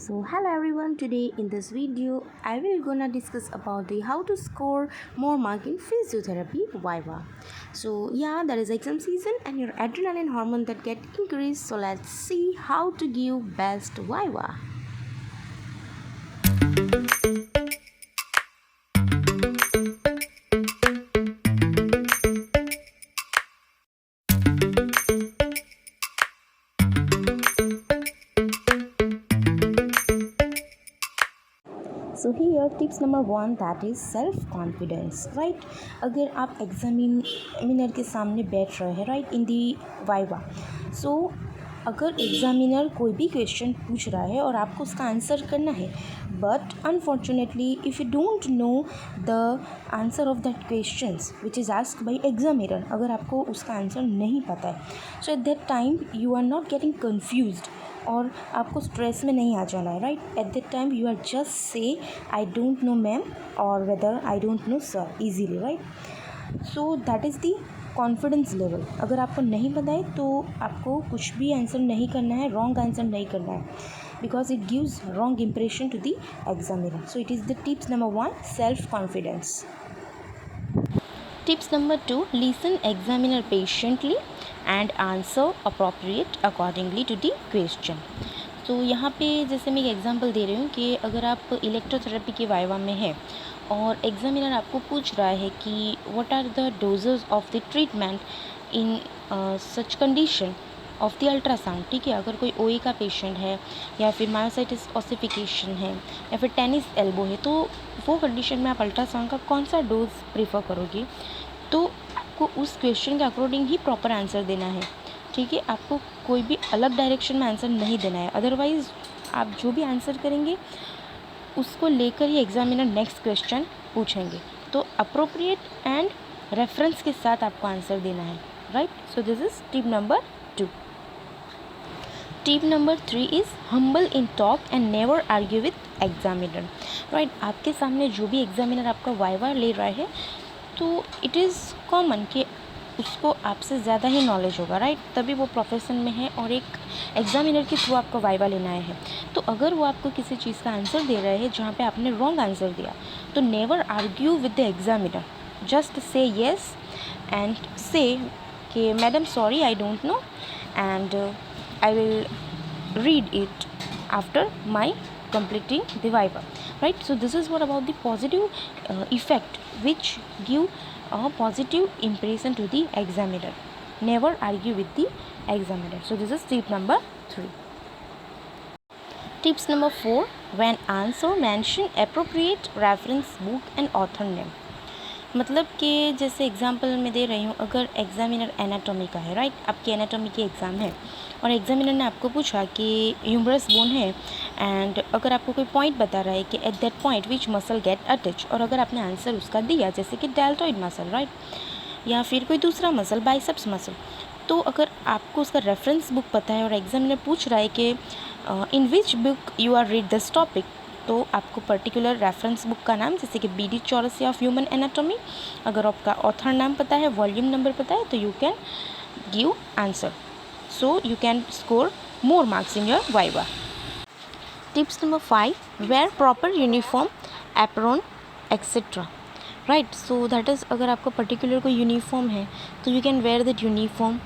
So hello everyone, today in this video I will gonna discuss about the how to score more mark in physiotherapy viva. So yeah, that is exam season and your adrenaline hormone that get increased, so let's see how to give best viva. So here tips number 1 that is self confidence right. अगर आप examiner के सामने बैठ रहे हैं right इन दी viva, सो अगर examiner कोई भी क्वेश्चन पूछ रहा है और आपको उसका आंसर करना है, but unfortunately if you don't know the answer of that questions which is asked by examiner, अगर आपको उसका आंसर नहीं पता है, so at that time you are not getting confused और आपको स्ट्रेस में नहीं आ जाना है right. At that time you are just say I don't know ma'am और whether I don't know sir easily right. So that is the confidence level. अगर आपको नहीं पता है तो आपको कुछ भी आंसर नहीं करना है, रॉन्ग आंसर नहीं करना है, because it gives wrong impression to the examiner. So it is the tips number 1 self confidence. Tips number 2, listen examiner patiently and answer appropriate accordingly to the question. तो यहाँ पे जैसे मैं एक एग्जांपल दे रही हूँ कि अगर आप इलेक्ट्रोथेरेपी के वाइवा में है और एग्जामिनर आपको पूछ रहा है कि what are the doses of the treatment in such condition of the ultrasound. ठीक है, अगर कोई ओई का पेशेंट है या फिर मायोसाइटिस ऑसिफिकेशन है या फिर टेनिस एल्बो है, तो वो कंडीशन में आप अल्ट्रासाउंड का कौन सा डोज प्रीफर करोगे, तो आपको उस क्वेश्चन के अकॉर्डिंग ही प्रॉपर आंसर देना है. ठीक है, आपको कोई भी अलग डायरेक्शन में आंसर नहीं देना है, अदरवाइज़ आप जो भी आंसर करेंगे उसको लेकर ही एग्जामिनर नेक्स्ट क्वेश्चन पूछेंगे. तो अप्रोप्रिएट एंड रेफरेंस के साथ आपको आंसर देना है right. So this is tip number 2. Tip number 3 is humble in talk and never argue with examiner right. आपके सामने जो भी एग्जामिनर आपका वाइवा ले रहा है, तो इट इज़ कॉमन कि उसको आपसे ज़्यादा ही नॉलेज होगा राइट, तभी वो प्रोफेशन में है और एक एग्जामिनर के थ्रू आपको वाइवा लेना है. तो अगर वो आपको किसी चीज़ का आंसर दे रहे हैं जहाँ पे आपने रॉन्ग आंसर दिया, तो never argue with the examiner, just say yes and से कि madam sorry I don't no and I will read it after my completing the viva right. So this is what about the positive effect which give a positive impression to the examiner. Never argue with the examiner. So this is tip number 3. Tips number 4, when answer mention appropriate reference book and author name. मतलब कि जैसे example मैं दे रही हूँ, अगर examiner anatomy का है right, आपकी एनाटॉमी की एग्ज़ाम है और एग्जामिनर ने आपको पूछा कि ह्यूमरस बोन है एंड अगर आपको कोई पॉइंट बता रहा है कि at that point which muscle get attach, और अगर आपने आंसर उसका दिया जैसे कि डेल्टॉइड मसल राइट या फिर कोई दूसरा मसल बाइसेप्स मसल, तो अगर आपको उसका रेफरेंस बुक पता है और एग्जामिनर पूछ रहा है कि in which book you are read this topic, तो आपको पर्टिकुलर रेफरेंस बुक का नाम जैसे कि BD Chaurasia of human anatomy, अगर आपका ऑथर नाम पता है, वॉल्यूम नंबर पता है, तो you can give answer. So you can score more marks in your viva. Tips number 5, wear proper uniform apron etcetera right. So that is अगर आपका पर्टिकुलर कोई यूनिफॉर्म है तो you can wear that uniform.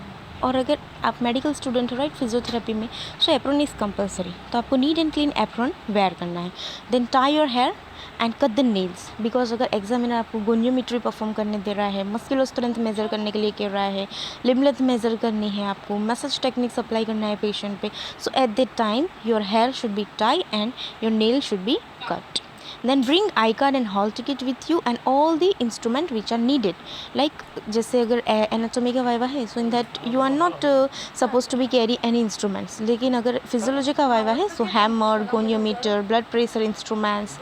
और अगर आप medical student हो right physiotherapy में, सो एप्रॉन इज़ कंपलसरी, तो आपको neat and clean apron wear करना है. Then tie your hair and cut the nails, because अगर एग्जामिनर आपको गोनियोमेट्री परफॉर्म करने दे रहा है, मस्कुलर स्ट्रेंथ मेजर करने के लिए कह रहा है, लिम्ब लेंथ मेजर करनी है, आपको मसाज टेक्निक्स अप्लाई करना है पेशेंट पे, so at that time your hair should be tie and your nail should be cut. Then bring I card and hall ticket with you and all the instrument which are needed. Like जैसे अगर anatomy का viva है, so in that you are not supposed to be carry any instruments. लेकिन अगर physiology का viva है, so hammer, goniometer, blood pressure instruments,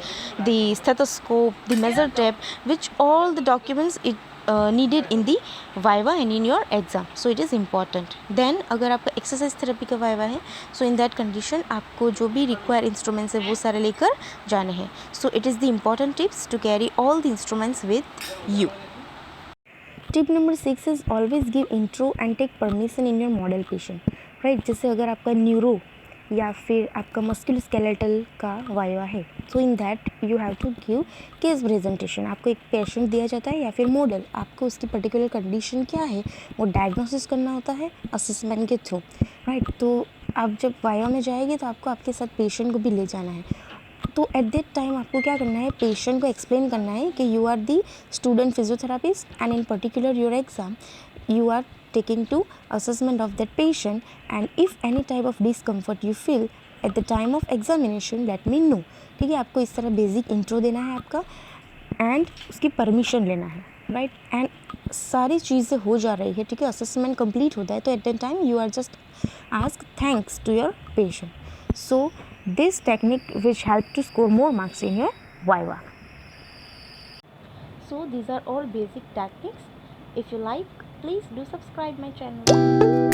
the stethoscope, the measure tape, which all the documents it needed in the viva and in your exam. So it is important. Then अगर आपका exercise therapy का viva है, so in that condition आपको जो भी require instruments है वो सारे लेकर जाने हैं. So it is the important tips to carry all the instruments with you. Tip number 6 is always give intro and take permission in your model patient. Right, जैसे अगर आपका या फिर आपका मस्कुलोस्केलेटल का वाइवा है। So in that you have to give case presentation. आपको एक पेशेंट दिया जाता है या फिर मॉडल, आपको उसकी पर्टिकुलर कंडीशन क्या है वो डायग्नोसिस करना होता है असेसमेंट के थ्रू, राइट। तो आप जब वाइवा में जाएंगे तो आपको आपके साथ पेशेंट को भी ले जाना है। तो एट दैट टाइम आपको क्या करना है, पेशेंट को एक्सप्लेन करना है कि you are the student physiotherapist and in particular your exam you are taking to assessment of that patient, and if any type of discomfort you feel at the time of examination let me know। ठीक है, आपको इस तरह basic intro देना है आपका and उसकी permission लेना है, राइट। एंड सारी चीज़ें हो जा रही है, ठीक है, असेसमेंट कंप्लीट होता है तो at that time you are just ask thanks to your patient. So this technique which help to score more marks in your viva। So these are all basic tactics. If you like, please do subscribe my channel.